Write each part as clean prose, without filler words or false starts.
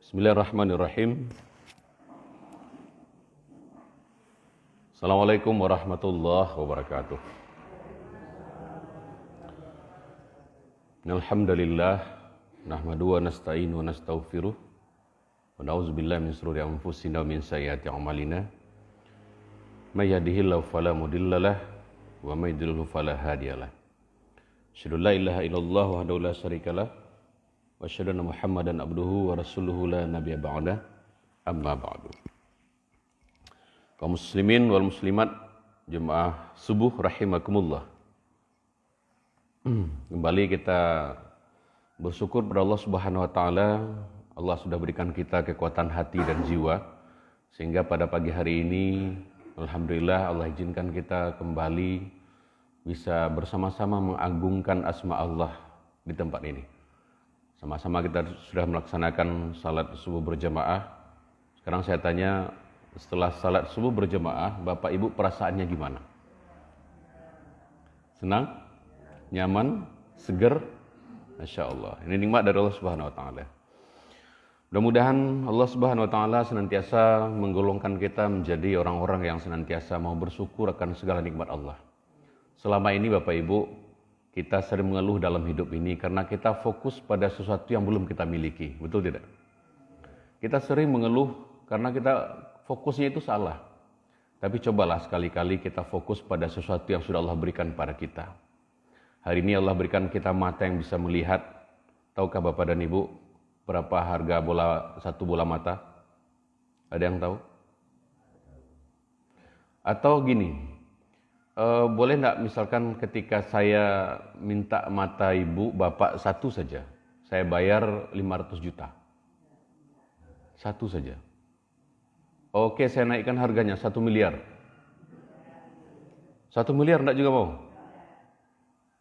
Bismillahirrahmanirrahim. Assalamualaikum warahmatullahi wabarakatuh. Alhamdulillah, nahmadu wa nasta'inu wa nastaghfiruh wa na'udzubillahi min shururi anfusina wa min sayyiati a'malina. May yahdihillahu fala mudhillalah wa may yudlilhu fala hadiyalah. Asyhadu an la ilaha illallah wahdahu la syarikalah wa asyhadu anna Muhammadan abduhu wa rasuluhu la nabiyya ba'dah. Amma ba'du. Kaum muslimin wal muslimat, jemaah subuh rahimakumullah. Kembali kita bersyukur kepada Allah Subhanahu wa taala. Allah sudah berikan kita kekuatan hati dan jiwa sehingga pada pagi hari ini alhamdulillah Allah izinkan kita kembali bisa bersama-sama mengagungkan asma Allah di tempat ini. Sama-sama kita sudah melaksanakan salat subuh berjamaah. Sekarang saya tanya, setelah salat subuh berjamaah, Bapak Ibu perasaannya gimana? Senang? Nyaman? Seger? Masya Allah. Ini nikmat dari Allah Subhanahu wa taala. Mudah-mudahan Allah Subhanahu wa taala senantiasa menggolongkan kita menjadi orang-orang yang senantiasa mau bersyukur akan segala nikmat Allah. Selama ini Bapak Ibu, kita sering mengeluh dalam hidup ini karena kita fokus pada sesuatu yang belum kita miliki. Betul tidak? Kita sering mengeluh karena kita fokusnya itu salah. Tapi cobalah sekali-kali kita fokus pada sesuatu yang sudah Allah berikan pada kita. Hari ini Allah berikan kita mata yang bisa melihat. Tahukah Bapak dan Ibu berapa harga satu bola mata? Ada yang tahu? Atau gini, boleh enggak misalkan ketika saya minta mata ibu, bapak satu saja, saya bayar 500 juta. Satu saja. Oke, saya naikkan harganya 1 miliar. 1 miliar enggak juga mau?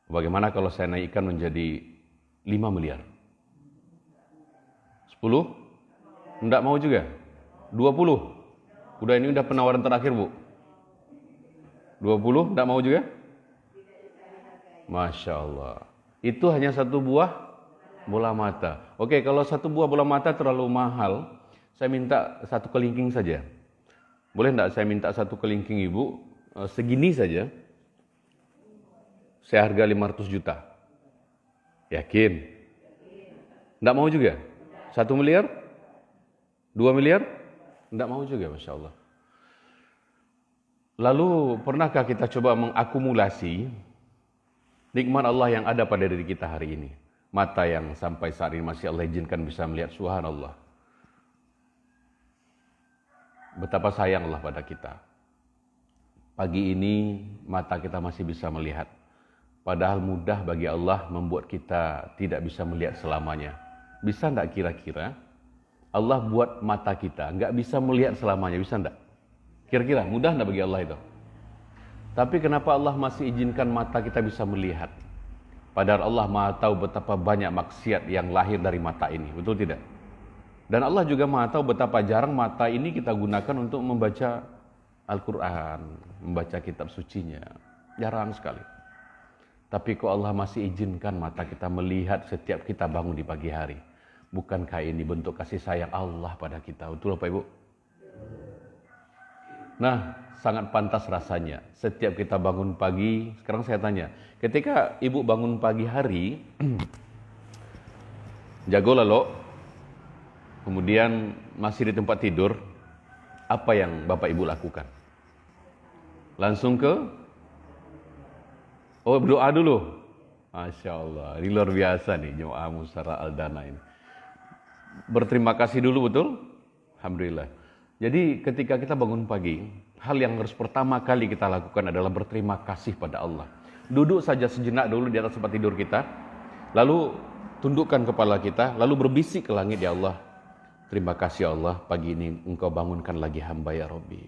Bagaimana kalau saya naikkan menjadi 5 miliar? 10? Enggak mau juga? 20? Udah, ini udah penawaran terakhir, Bu. 20, enggak mau juga? Masya Allah. Itu hanya satu buah bola mata. Oke, kalau satu buah bola mata terlalu mahal, saya minta satu kelingking saja. Boleh enggak saya minta satu kelingking ibu, segini saja? Saya harga 500 juta. Yakin? Enggak mau juga? 1 miliar? 2 miliar? Enggak mau juga, Masya Allah. Lalu pernahkah kita coba mengakumulasi nikmat Allah yang ada pada diri kita hari ini? Mata yang sampai saat ini masih Allah izinkan bisa melihat, subhanallah. Betapa sayang Allah pada kita. Pagi ini mata kita masih bisa melihat. Padahal mudah bagi Allah membuat kita tidak bisa melihat selamanya. Bisa enggak kira-kira Allah buat mata kita enggak bisa melihat selamanya, bisa enggak? Kira-kira mudah enggak bagi Allah itu? Tapi kenapa Allah masih izinkan mata kita bisa melihat? Padahal Allah Maha tahu betapa banyak maksiat yang lahir dari mata ini, betul tidak? Dan Allah juga Maha tahu betapa jarang mata ini kita gunakan untuk membaca Al-Quran, membaca kitab sucinya. Jarang sekali. Tapi kok Allah masih izinkan mata kita melihat setiap kita bangun di pagi hari? Bukankah ini bentuk kasih sayang Allah pada kita? Betul Bapak Ibu? Nah, sangat pantas rasanya setiap kita bangun pagi. Sekarang saya tanya, ketika ibu bangun pagi hari, jago lalu, kemudian masih di tempat tidur, apa yang Bapak Ibu lakukan? Langsung berdoa dulu. Masya Allah, ini luar biasa nih jemaah Musara Aldana ini. Berterima kasih dulu, betul? Alhamdulillah. Jadi ketika kita bangun pagi, hal yang harus pertama kali kita lakukan adalah berterima kasih pada Allah. Duduk saja sejenak dulu di atas tempat tidur kita, lalu tundukkan kepala kita, lalu berbisik ke langit, ya Allah, terima kasih ya Allah, pagi ini Engkau bangunkan lagi hamba ya Rabbi.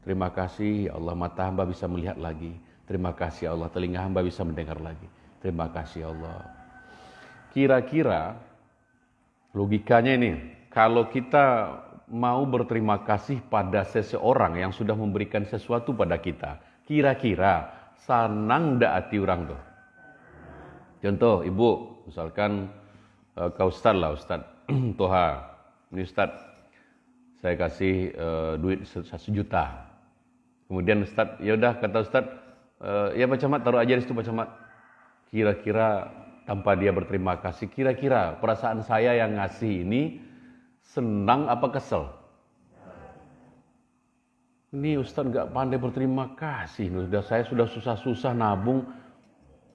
Terima kasih ya Allah, mata hamba bisa melihat lagi. Terima kasih ya Allah, telinga hamba bisa mendengar lagi. Terima kasih ya Allah. Kira-kira logikanya ini, kalau kita mau berterima kasih pada seseorang yang sudah memberikan sesuatu pada kita, kira-kira sanang ndak hati orang tuh? Contoh, ibu, misalkan kau Ustaz lah, Ustaz Toha, ini Ustaz, saya kasih duit 1 juta. Kemudian Ustaz, ya udah kata Ustaz, ya Pak Camat taruh aja di situ Pak Camat. Kira-kira tanpa dia berterima kasih, kira-kira perasaan saya yang ngasih ini senang apa kesel? Ini Ustaz nggak pandai berterima kasih, saya sudah susah-susah nabung,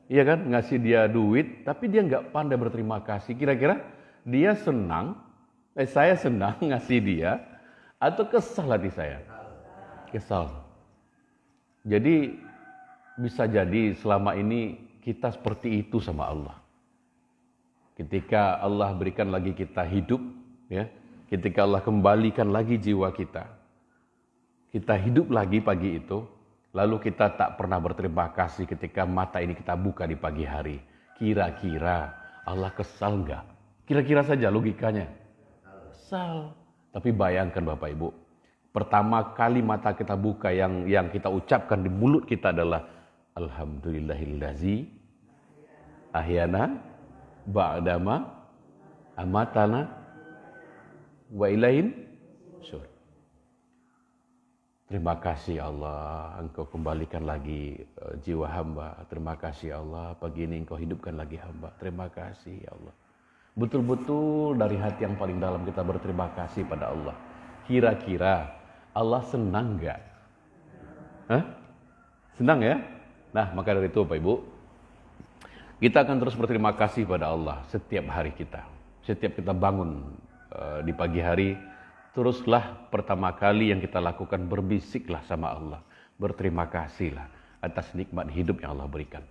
iya kan, ngasih dia duit, tapi dia nggak pandai berterima kasih. Kira-kira dia senang, saya senang ngasih dia, atau kesal hati saya? Kesal. Jadi bisa jadi selama ini kita seperti itu sama Allah. Ketika Allah berikan lagi kita hidup, ya, ketika Allah kembalikan lagi jiwa kita hidup lagi pagi itu, lalu kita tak pernah berterima kasih ketika mata ini kita buka di pagi hari. Kira-kira Allah kesal enggak? Kira-kira saja logikanya. Kesal. Tapi bayangkan Bapak Ibu, pertama kali mata kita buka yang kita ucapkan di mulut kita adalah Alhamdulillahillazi ahyana ba'dama amatana wa ilaihin syur. Terima kasih Allah, Engkau kembalikan lagi jiwa hamba. Terima kasih Allah, pagi ini Engkau hidupkan lagi hamba. Terima kasih ya Allah. Betul-betul dari hati yang paling dalam kita berterima kasih pada Allah. Kira-kira Allah senang enggak? Senang ya? Nah, maka dari itu Bapak Ibu, kita akan terus berterima kasih pada Allah setiap hari kita. Setiap kita bangun di pagi hari, teruslah pertama kali yang kita lakukan berbisiklah sama Allah. Berterima kasihlah atas nikmat hidup yang Allah berikan.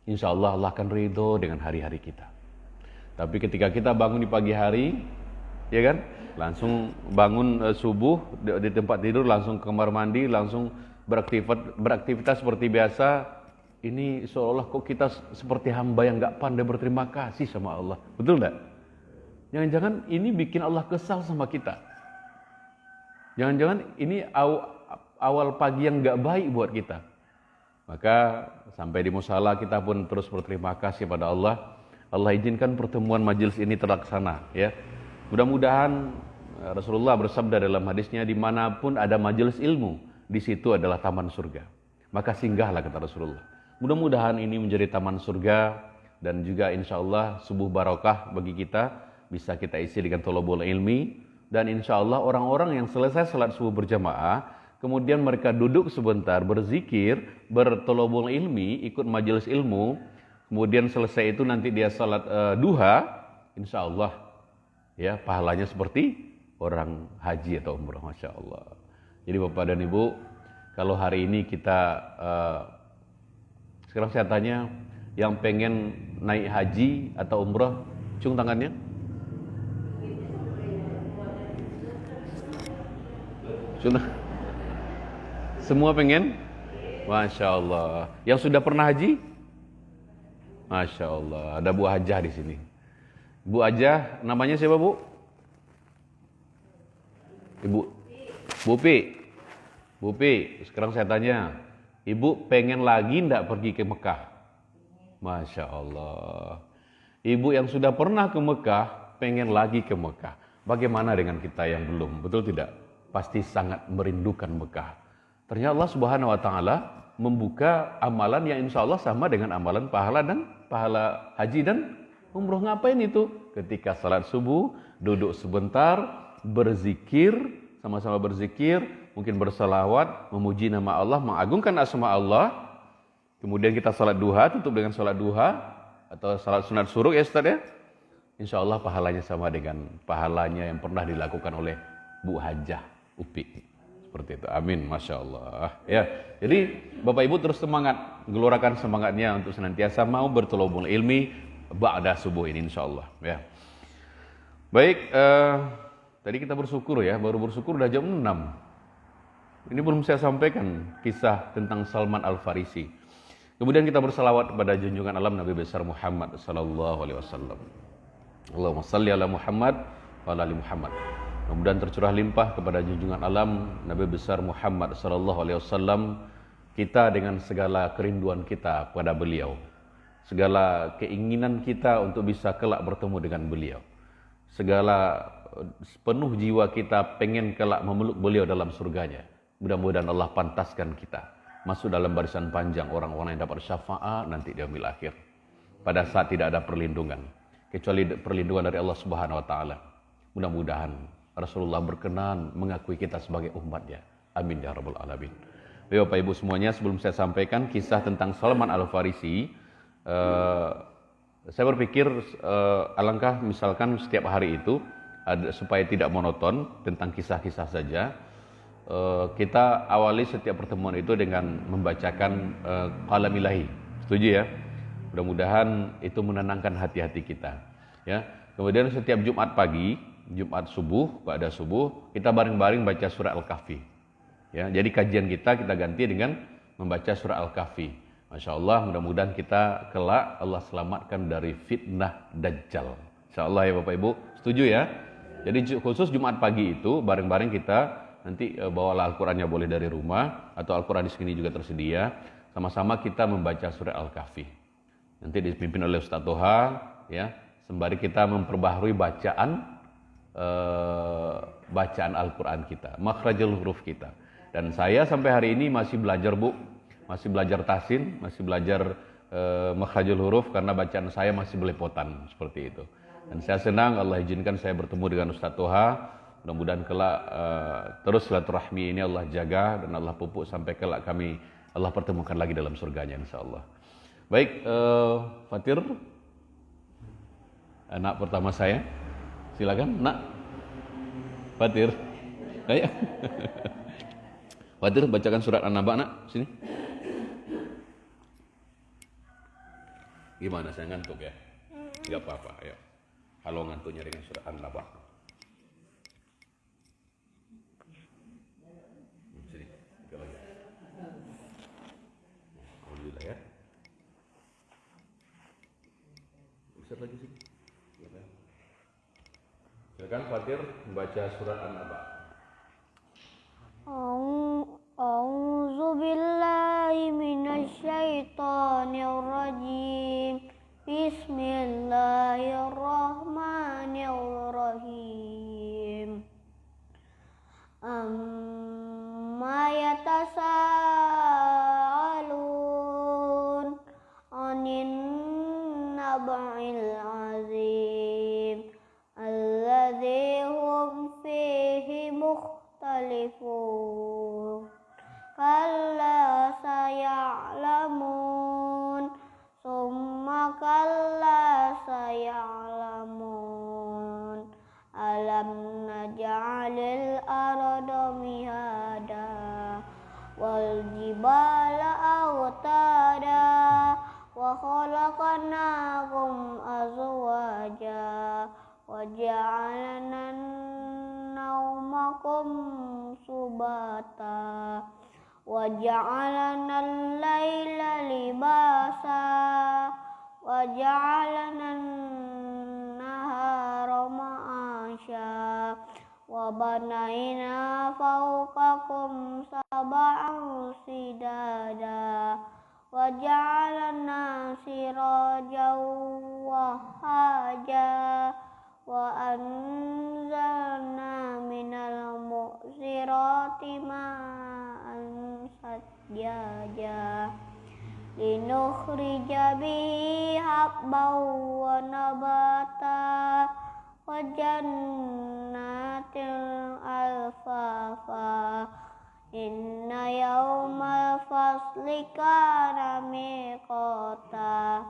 Insya Allah Allah akan ridho dengan hari-hari kita. Tapi ketika kita bangun di pagi hari, ya kan, langsung bangun subuh di tempat tidur, langsung ke kamar mandi, langsung beraktivitas seperti biasa, ini seolah-olah kok kita seperti hamba yang gak pandai berterima kasih sama Allah. Betul gak? Jangan-jangan ini bikin Allah kesal sama kita. Jangan-jangan ini awal pagi yang gak baik buat kita. Maka sampai di musala kita pun terus berterima kasih pada Allah. Allah izinkan pertemuan majelis ini terlaksana, ya. Mudah-mudahan Rasulullah bersabda dalam hadisnya, dimanapun ada majelis ilmu, di situ adalah taman surga. Maka singgahlah, kata Rasulullah. Mudah-mudahan ini menjadi taman surga dan juga insya Allah subuh barokah bagi kita, bisa kita isi dengan thalabul ilmi, dan insya Allah orang-orang yang selesai salat subuh berjamaah, kemudian mereka duduk sebentar berzikir, berthalabul ilmi, ikut majelis ilmu, kemudian selesai itu nanti dia salat duha, insya Allah ya pahalanya seperti orang haji atau umrah, masya Allah. Jadi Bapak dan Ibu, kalau hari ini kita sekarang saya tanya, yang pengen naik haji atau umrah, cung tangannya. Sudah. Semua pengen? Masya Allah. Yang sudah pernah haji? Masya Allah. Ada Bu Hajah di sini. Bu Hajah, namanya siapa Bu? Ibu. Bu Pi. Bu Pi, sekarang saya tanya, Ibu pengen lagi enggak pergi ke Mekah? Masya Allah. Ibu yang sudah pernah ke Mekah, pengen lagi ke Mekah. Bagaimana dengan kita yang belum? Betul tidak? Pasti sangat merindukan Mekah. Ternyata Allah Subhanahu wa Ta'ala membuka amalan yang insya Allah sama dengan amalan pahala haji dan umroh. Ngapain itu? Ketika salat subuh, duduk sebentar, berzikir, sama-sama berzikir, mungkin bersalawat, memuji nama Allah, mengagungkan asma Allah. Kemudian kita salat duha, tutup dengan salat duha atau salat sunat suruh ya Ustaz ya. Insya Allah pahalanya sama dengan pahalanya yang pernah dilakukan oleh Bu Hajah Upi. Seperti itu. Amin. Masya Allah. Ya. Jadi Bapak Ibu terus semangat, gelorakan semangatnya untuk senantiasa mau berthalabul ilmi ba'da subuh ini insya Allah. Ya. Baik. Tadi kita bersyukur ya, baru bersyukur udah jam 6. Ini belum saya sampaikan kisah tentang Salman Al-Farisi. Kemudian kita bersalawat kepada junjungan alam Nabi besar Muhammad sallallahu alaihi wasallam. Allahumma shalli ala Muhammad wa ala ali Muhammad. Kemudian tercurah limpah kepada junjungan alam Nabi besar Muhammad sallallahu alaihi wasallam, kita dengan segala kerinduan kita pada beliau, segala keinginan kita untuk bisa kelak bertemu dengan beliau, segala sepenuh jiwa kita pengen kelak memeluk beliau dalam surganya. Mudah-mudahan Allah pantaskan kita masuk dalam barisan panjang orang-orang yang dapat syafaat nanti di yaumil akhir. Pada saat tidak ada perlindungan kecuali perlindungan dari Allah Subhanahu wa taala. Mudah-mudahan Rasulullah berkenan mengakui kita sebagai umatnya. Amin ya rabbal alamin. Bapak Ibu semuanya, sebelum saya sampaikan kisah tentang Salman Al-Farisi, saya berpikir alangkah misalkan setiap hari itu supaya tidak monoton tentang kisah-kisah saja. Kita awali setiap pertemuan itu dengan membacakan qalam ilahi. Setuju ya? Mudah-mudahan itu menenangkan hati-hati kita. Ya. Kemudian setiap Jumat pagi, Jumat subuh, pada subuh, kita bareng-bareng baca surah Al-Kahfi. Ya, jadi kajian kita ganti dengan membaca surah Al-Kahfi. Masya Allah, mudah-mudahan kita kelak Allah selamatkan dari fitnah Dajjal. Insya Allah ya Bapak Ibu, setuju ya? Jadi khusus Jumat pagi itu bareng-bareng kita nanti bawalah Al-Qurannya boleh dari rumah atau Al-Quran di sini juga tersedia. Sama-sama kita membaca surah Al-Kahfi. Nanti dipimpin oleh Ustaz Toha, ya. Sembari kita memperbaharui bacaan Al-Quran kita, makhrajul huruf kita. Dan saya sampai hari ini masih belajar Bu, masih belajar tahsin, masih belajar makhrajul huruf karena bacaan saya masih belepotan seperti itu. Dan saya senang Allah izinkan saya bertemu dengan Ustaz Toha. Mudah-mudahan kelak terus silaturahmi ini Allah jaga dan Allah pupuk sampai kelak kami Allah pertemukan lagi dalam surganya insyaAllah. Baik, Fatir, anak pertama saya, silakan nak. Fatir, ayo. Fatir bacakan surat An-Naba nak, sini. Gimana, saya ngantuk ya? Gak apa-apa, ayo. Kalau ngantuknya dengan surat An-Naba. Alhamdulillah ya. Bisa lagi sih. Silakan Fatir membaca surat An-Naba. A'udzu billahi minasyaitonir rajim. Bismillahirrahmanirrahim. Amma yatasaalun anin naba'il azim alladzi hum fihi mukhtalifun. Kalla saya'lamun summa kalla saya'lamun alam naj'alil arda mihada wal jibala awtada wa khalaqnakum azwaja wa ja'alna naumakum subata wa ja'alna al-laila libasa wa ja'alna an-nahara ma'asha wa banayna fawqakum sab'an sidada wa ja'alna sirajan wahaja wa anzalna minal mu'sirati ma'an sajjaja linukhrija bihi habban wa nabata wa jannatin alfafa inna yawmal fasli kana miqata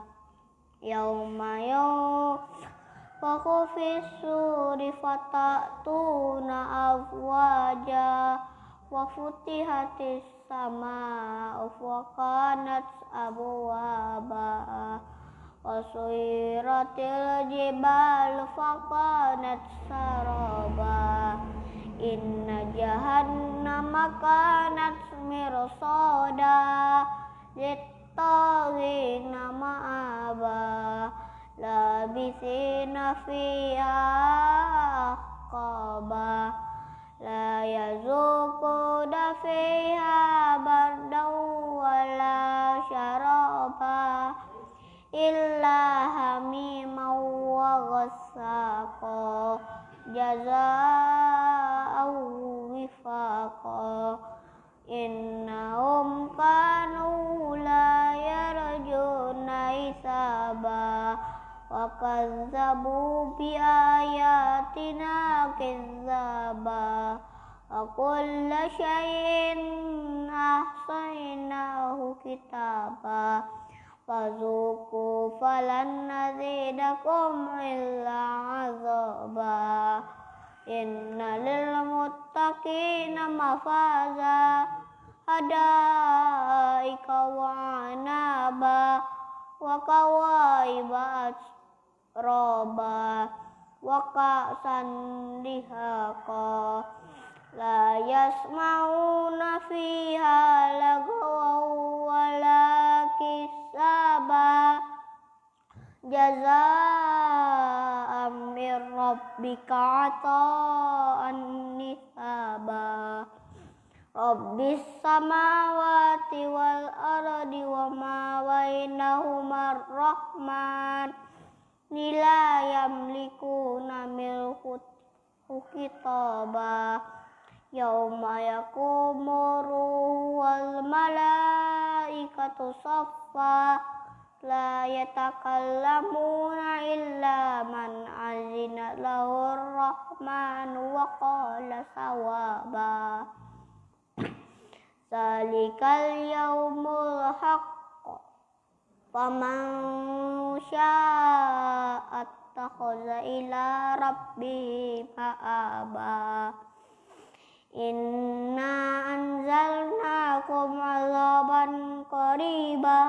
yawma yunfakhu fis-suri fatatuna afwaja wa futihatis sama'u wa kanat abwaba wa suyiratil jibalu fa kanat saraba inna jahannama kanat mirsada littaghina ma'aba labithina fiha aqaba la yazuquna fiha bardan wala syaraba illa hamiman wa ghassaqa jazaa'an wifaqa. Innahum kanu la yarjuna hisaba wa kazzabu bi ayatina kizzaba wa kulla syai'in ahsaynahu kitaba fazuku falan nazidakum illa azaba. Inna lil muttaqina mafaza hadaika wa anaba wa kawaiba roba wa ka'san dihaqa la yasma'una fiha lagawaw wa la kisaba jazaa'an min rabbika ata'an nisaba. Rabbis samawati wal ardi wa ma bainahuma rahman la yamlikuna milku kitaba yauma yaqumu ruhu wal malaikatu saffa la yatakallamuna illa man azina lahu rahmanu wa qala sawaba. Zalikal yaumul haqq faman syaa'a attakhadha ila rabbihi ma'aba. Inna anzalnakum azaban qariba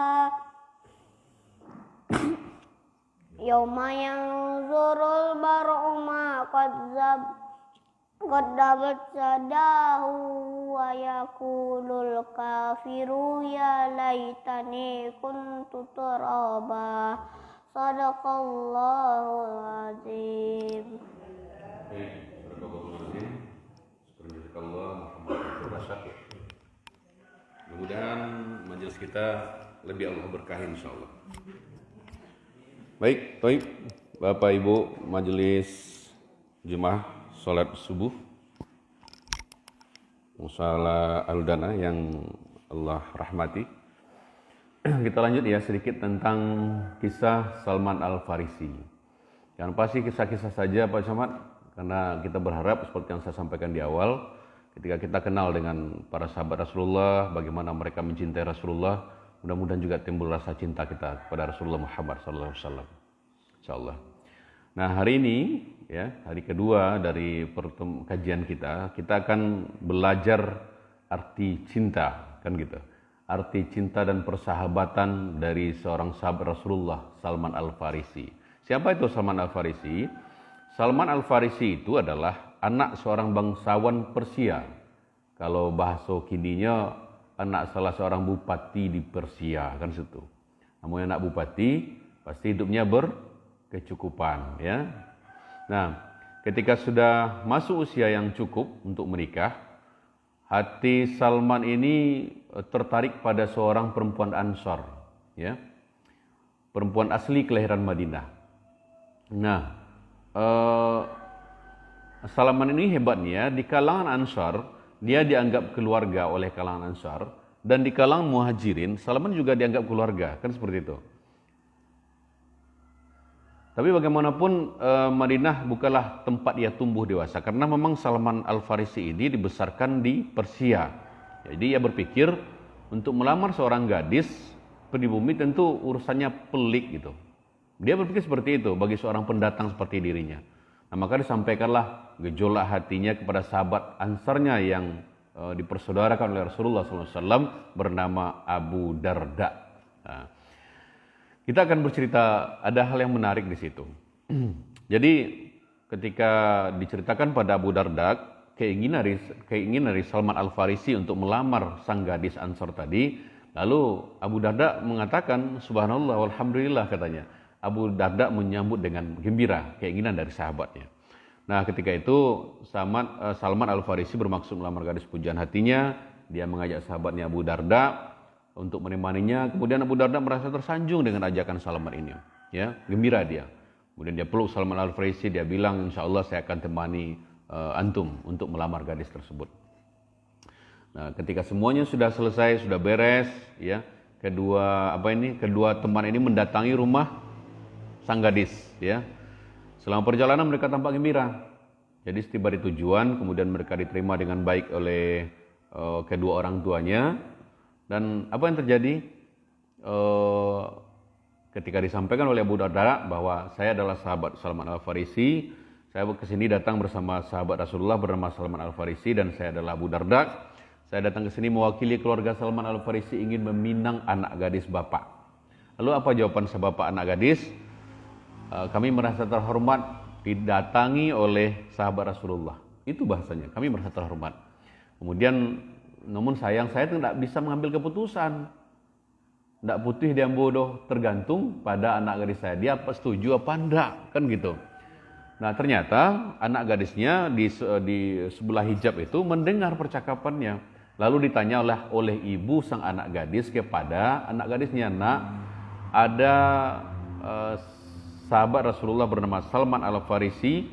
yauma yanzurul mar'u ma qaddamat yadahu wa yaqulul kafiru ya laitani kuntu turaba. Sadaqallahul azim. Mudah-mudahan majelis kita lebih Allah berkahi insyaallah. Baik, Toib, Bapak Ibu majelis jemaah salat subuh Musala Al-Dana yang Allah rahmati. Kita lanjut ya sedikit tentang kisah Salman Al-Farisi. Jangan pasti kisah-kisah saja Pak Camat, karena kita berharap seperti yang saya sampaikan di awal, ketika kita kenal dengan para sahabat Rasulullah, bagaimana mereka mencintai Rasulullah, mudah-mudahan juga timbul rasa cinta kita kepada Rasulullah Muhammad SAW. Insyaallah. Nah hari ini ya hari kedua dari kajian kita akan belajar arti cinta kan gitu. Arti cinta dan persahabatan dari seorang sahabat Rasulullah, Salman Al-Farisi. Siapa itu Salman Al-Farisi? Salman Al-Farisi itu adalah anak seorang bangsawan Persia. Kalau bahasa kininya anak salah seorang bupati di Persia kan situ. Namun anak bupati pasti hidupnya berkecukupan ya. Nah, ketika sudah masuk usia yang cukup untuk menikah, hati Salman ini tertarik pada seorang perempuan Ansar, ya, perempuan asli kelahiran Madinah. Nah, Salman ini hebatnya di kalangan Ansar dia dianggap keluarga oleh kalangan Ansar, dan di kalangan Muhajirin Salman juga dianggap keluarga, kan seperti itu. Tapi bagaimanapun Madinah bukanlah tempat ia tumbuh dewasa, karena memang Salman Al-Farisi ini dibesarkan di Persia. Jadi ia berpikir untuk melamar seorang gadis pribumi tentu urusannya pelik gitu. Dia berpikir seperti itu bagi seorang pendatang seperti dirinya. Nah, maka disampaikanlah gejolak hatinya kepada sahabat Ansarnya yang dipersaudarakan oleh Rasulullah SAW bernama Abu Darda. Nah, kita akan bercerita, ada hal yang menarik di situ. Jadi ketika diceritakan pada Abu Darda keinginan dari Salman Al-Farisi untuk melamar sang gadis Ansar tadi, lalu Abu Darda mengatakan subhanallah walhamdulillah katanya. Abu Darda menyambut dengan gembira keinginan dari sahabatnya. Nah, ketika itu Salman Al-Farisi bermaksud melamar gadis pujaan hatinya. Dia mengajak sahabatnya Abu Darda untuk menemaninya. Kemudian Abu Darda merasa tersanjung dengan ajakan Salman ini. Ya, gembira dia. Kemudian dia peluk Salman Al-Farisi, dia bilang, insya Allah saya akan temani antum untuk melamar gadis tersebut. Nah, ketika semuanya sudah selesai, sudah beres, ya, kedua teman ini mendatangi rumah sang gadis, ya. Selama perjalanan mereka tampak gembira. Jadi setiba di tujuan, kemudian mereka diterima dengan baik oleh kedua orang tuanya. Dan apa yang terjadi? Ketika disampaikan oleh Abu Darda bahwa saya adalah sahabat Salman Al-Farisi, saya kesini datang bersama sahabat Rasulullah bernama Salman Al-Farisi dan saya adalah Abu Darda. Saya datang ke sini mewakili keluarga Salman Al-Farisi ingin meminang anak gadis bapak. Lalu apa jawaban bapak anak gadis? Kami merasa terhormat didatangi oleh sahabat Rasulullah. Itu bahasanya, kami merasa terhormat. Kemudian, namun sayang saya tidak bisa mengambil keputusan. Tidak putih dia bodoh, tergantung pada anak gadis saya. Dia setuju apa enggak, kan gitu. Nah ternyata anak gadisnya di sebelah hijab itu mendengar percakapannya. Lalu ditanya oleh ibu sang anak gadis kepada anak gadisnya, nak, ada sahabat Rasulullah bernama Salman Al-Farisi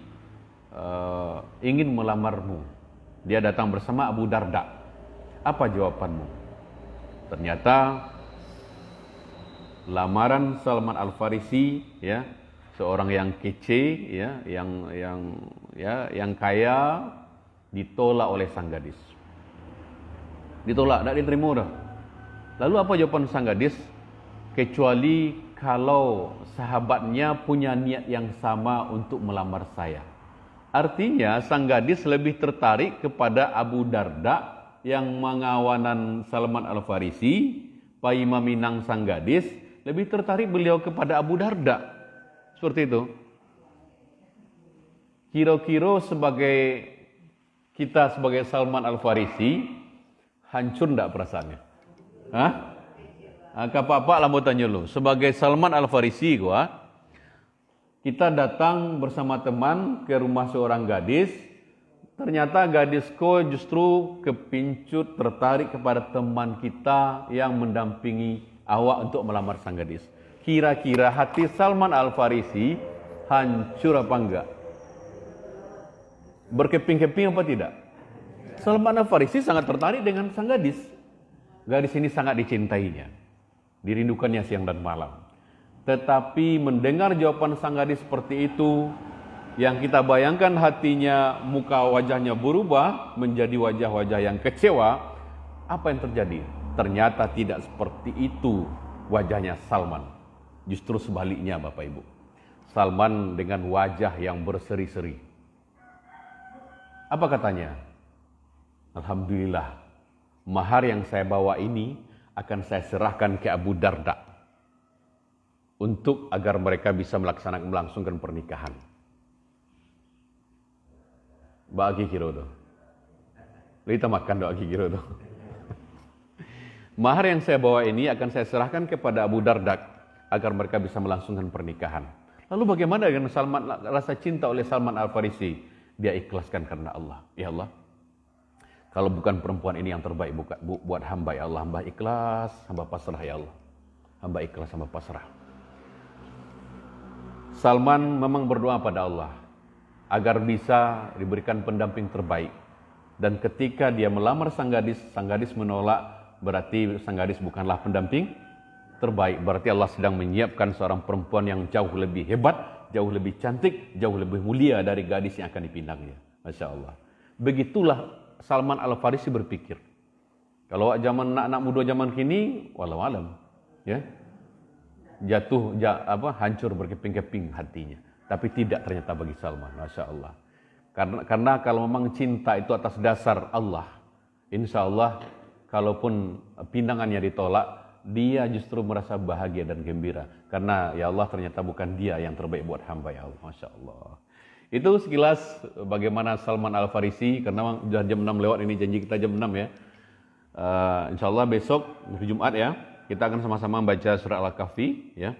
ingin melamarmu. Dia datang bersama Abu Darda. Apa jawabanmu? Ternyata lamaran Salman Al-Farisi, ya, seorang yang kece, ya, yang kaya, ditolak oleh sang gadis. Ditolak, tidak diterima dah. Lalu apa jawaban sang gadis? Kecuali kalau sahabatnya punya niat yang sama untuk melamar saya. Artinya sang gadis lebih tertarik kepada Abu Darda yang mengawanan Salman Al-Farisi, pai meminang sang gadis, lebih tertarik beliau kepada Abu Darda. Seperti itu. Kira-kira kita sebagai Salman Al-Farisi, hancur enggak perasaannya? Hah? Kapak-pak lah mau tanya lu. Sebagai Salman Al-Farisi kita datang bersama teman ke rumah seorang gadis. Ternyata gadisku justru kepincut tertarik kepada teman kita yang mendampingi awak untuk melamar sang gadis. Kira-kira hati Salman Al-Farisi hancur apa enggak? Berkeping-keping apa tidak? Salman Al-Farisi sangat tertarik dengan sang gadis. Gadis ini sangat dicintainya, dirindukannya siang dan malam. Tetapi mendengar jawaban sang gadis seperti itu, yang kita bayangkan hatinya, muka wajahnya berubah menjadi wajah-wajah yang kecewa. Apa yang terjadi? Ternyata tidak seperti itu wajahnya Salman. Justru sebaliknya Bapak Ibu. Salman dengan wajah yang berseri-seri. Apa katanya? Alhamdulillah, mahar yang saya bawa ini akan saya serahkan ke Abu Darda untuk agar mereka bisa melangsungkan pernikahan. Bagi kiro tu. Kita makan doa kiro tu. Mahar yang saya bawa ini akan saya serahkan kepada Abu Darda agar mereka bisa melangsungkan pernikahan. Lalu bagaimana dengan Salman, rasa cinta oleh Salman Al-Farisi? Dia ikhlaskan karena Allah. Ya Allah, kalau bukan perempuan ini yang terbaik buat hamba, ya Allah, hamba ikhlas, hamba pasrah, ya Allah. Hamba ikhlas, hamba pasrah. Salman memang berdoa pada Allah agar bisa diberikan pendamping terbaik. Dan ketika dia melamar sang gadis menolak, berarti sang gadis bukanlah pendamping terbaik. Berarti Allah sedang menyiapkan seorang perempuan yang jauh lebih hebat, jauh lebih cantik, jauh lebih mulia dari gadis yang akan dipindangnya. Masya Allah. Begitulah Salman Al-Farisi berpikir. Kalau anak muda zaman kini, walau alam, ya, hancur berkeping-keping hatinya. Tapi tidak ternyata bagi Salman, Masya Allah. Karena kalau memang cinta itu atas dasar Allah, insya Allah, kalaupun pindangannya ditolak, dia justru merasa bahagia dan gembira. Karena ya Allah ternyata bukan dia yang terbaik buat hamba, ya Allah, Masya Allah. Itu sekilas bagaimana Salman Al-Farisi, karena sudah jam 6 lewat ini, janji kita jam 6 ya. Insya Allah besok, hari Jumat ya, kita akan sama-sama baca surah Al-Kahfi ya.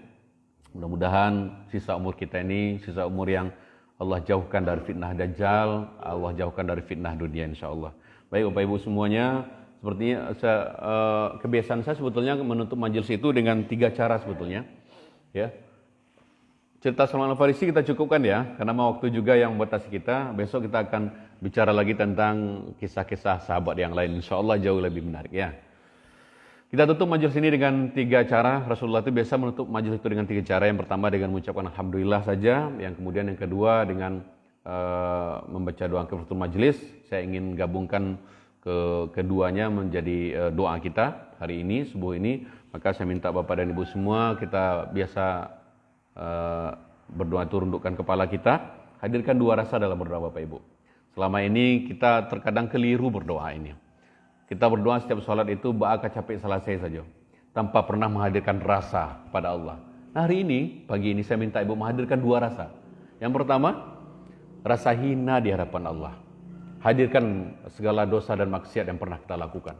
Mudah-mudahan sisa umur kita ini, sisa umur yang Allah jauhkan dari fitnah Dajjal, Allah jauhkan dari fitnah dunia insya Allah. Baik Bapak Ibu semuanya, sepertinya kebiasaan saya sebetulnya menutup majelis itu dengan 3 cara sebetulnya. Ya. cerita Salman Al-Farisi kita cukupkan ya, karena mau waktu juga yang membatasi kita. Besok kita akan bicara lagi tentang kisah-kisah sahabat yang lain. Insya Allah jauh lebih menarik ya. Kita tutup majelis ini dengan 3 cara. Rasulullah itu biasa menutup majelis itu dengan 3 cara. Yang pertama dengan mengucapkan Alhamdulillah saja. Yang kemudian yang kedua dengan membaca doa kafaratul majelis. Saya ingin gabungkan keduanya menjadi doa kita hari ini, subuh ini. Maka saya minta Bapak dan Ibu semua, kita biasa berdoa itu rundukkan kepala kita. Hadirkan 2 rasa dalam berdoa Bapak Ibu. Selama ini kita terkadang keliru berdoa ini. Kita berdoa setiap sholat itu ba'aka capek selesai saja, tanpa pernah menghadirkan rasa pada Allah. Nah, hari ini, pagi ini saya minta Ibu menghadirkan 2 rasa. Yang pertama, rasa hina di hadapan Allah. Hadirkan segala dosa dan maksiat yang pernah kita lakukan.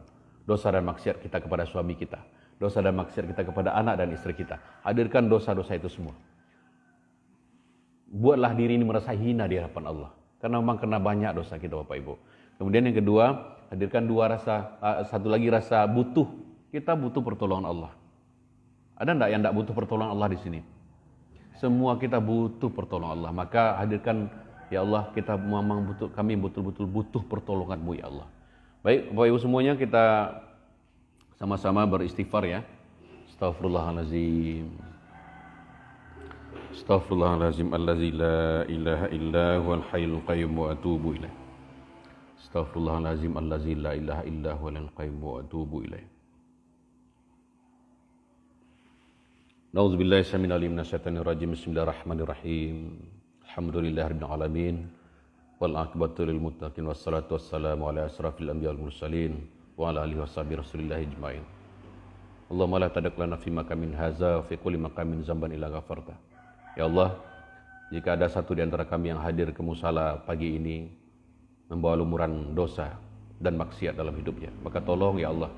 Dosa dan maksiat kita kepada suami kita. Dosa dan maksiat kita kepada anak dan istri kita. Hadirkan dosa-dosa itu semua. Buatlah diri ini merasa hina di hadapan Allah. Karena memang kena banyak dosa kita Bapak Ibu. Kemudian yang kedua, hadirkan 2 rasa, satu lagi rasa butuh. Kita butuh pertolongan Allah. Ada enggak yang enggak butuh pertolongan Allah di sini? Semua kita butuh pertolongan Allah. Maka hadirkan, ya Allah, kita memang butuh, kami betul-betul butuh pertolongan-Mu ya Allah. Baik, Bapak Ibu semuanya, kita sama-sama beristighfar ya. Astaghfirullahalazim. Astaghfirullahalazim allazi la ilaha illa huwal hayyul qayyum wa atubu ilaih. Astaghfirullahalazim allazi la ilaha illa huwal qayyum wa atubu ilaih. Nauzubillahi samil alim minasyaitonir rajim. Bismillahirrahmanirrahim. Alhamdulillahirabbil alamin. Wal aqibatu lil muttaqin wassalatu wassalamu ala asrafil anbiya'i wal mursalin wa ala alihi washabihi rasulillah ajmain. Allahumma la tadak lana fi maqamin hadza fi kulli maqamin zamban illa ghafarta. Ya Allah, jika ada satu di antara kami yang hadir ke musala pagi ini membawa lumuran dosa dan maksiat dalam hidupnya, maka tolong ya Allah,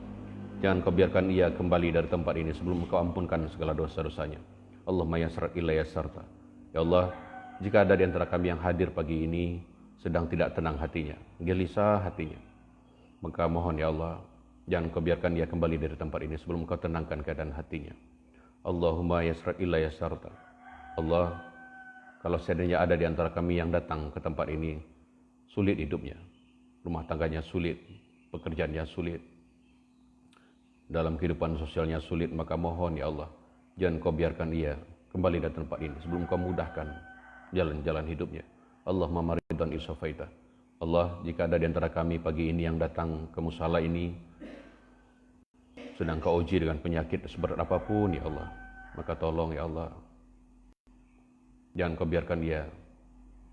jangan kau biarkan ia kembali dari tempat ini sebelum kau ampunkan segala dosa-dosanya. Allahumma yassir illa yassarta. Ya Allah, jika ada di antara kami yang hadir pagi ini sedang tidak tenang hatinya, gelisah hatinya, maka mohon ya Allah, jangan kau biarkan ia kembali dari tempat ini sebelum kau tenangkan keadaan hatinya. Allahumma yassir illa yassarta. Allah, kalau seandainya ada di antara kami yang datang ke tempat ini sulit hidupnya, rumah tangganya sulit, pekerjaannya sulit, dalam kehidupan sosialnya sulit, maka mohon ya Allah, jangan kau biarkan ia kembali dari tempat ini sebelum kau mudahkan jalan-jalan hidupnya. Allahumma maridan isafaita. Allah, jika ada di antara kami pagi ini yang datang ke musala ini sedang kau uji dengan penyakit seberat apapun ya Allah, maka tolong ya Allah, jangan kau biarkan dia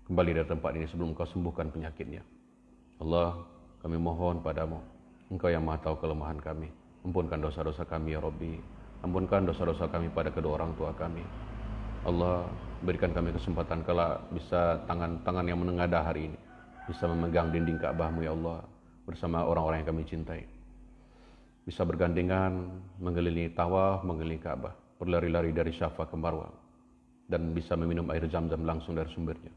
kembali dari tempat ini sebelum kau sembuhkan penyakitnya. Allah, kami mohon padamu, Engkau yang maha tahu kelemahan kami. Ampunkan dosa-dosa kami ya Rabbi. Ampunkan dosa-dosa kami pada kedua orang tua kami. Allah, berikan kami kesempatan kala bisa tangan-tangan yang menengadah hari ini bisa memegang dinding Ka'bah-Mu ya Allah bersama orang-orang yang kami cintai. Bisa bergandengan mengelilingi tawaf, mengelilingi Ka'bah, berlari-lari dari Syafa ke Marwah, dan bisa meminum air Zam-Zam langsung dari sumbernya.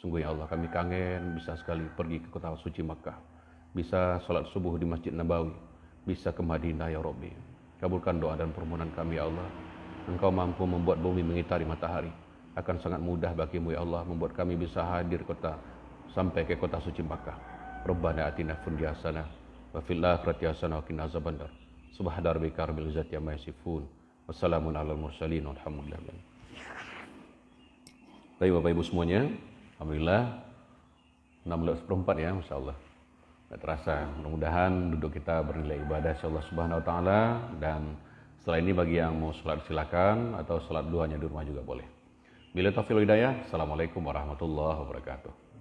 Sungguh ya Allah, kami kangen bisa sekali pergi ke kota suci Makkah, bisa salat subuh di Masjid Nabawi, bisa ke Madinah ya Rabbi. Kabulkan doa dan permohonan kami ya Allah. Engkau mampu membuat bumi mengitari matahari. Akan sangat mudah bagimu ya Allah membuat kami bisa hadir kota sampai ke kota suci Makkah. Rabbana atina fid dunya hasanah wa fil akhirati hasanah wa qina azabannar. Subhana rabbika rabbil izzati amma yasifun. Wassalamun alal mursalin walhamdulillah. Baik Bapak Ibu semuanya, alhamdulillah 16:04 ya, Masya Allah. Tidak terasa, mudah-mudahan duduk kita bernilai ibadah insyaallah subhanahu wa ta'ala. Dan setelah ini bagi yang mau sholat silakan, atau sholat duhanya di rumah juga boleh. Bila taufiq wal hidayah, assalamualaikum warahmatullahi wabarakatuh.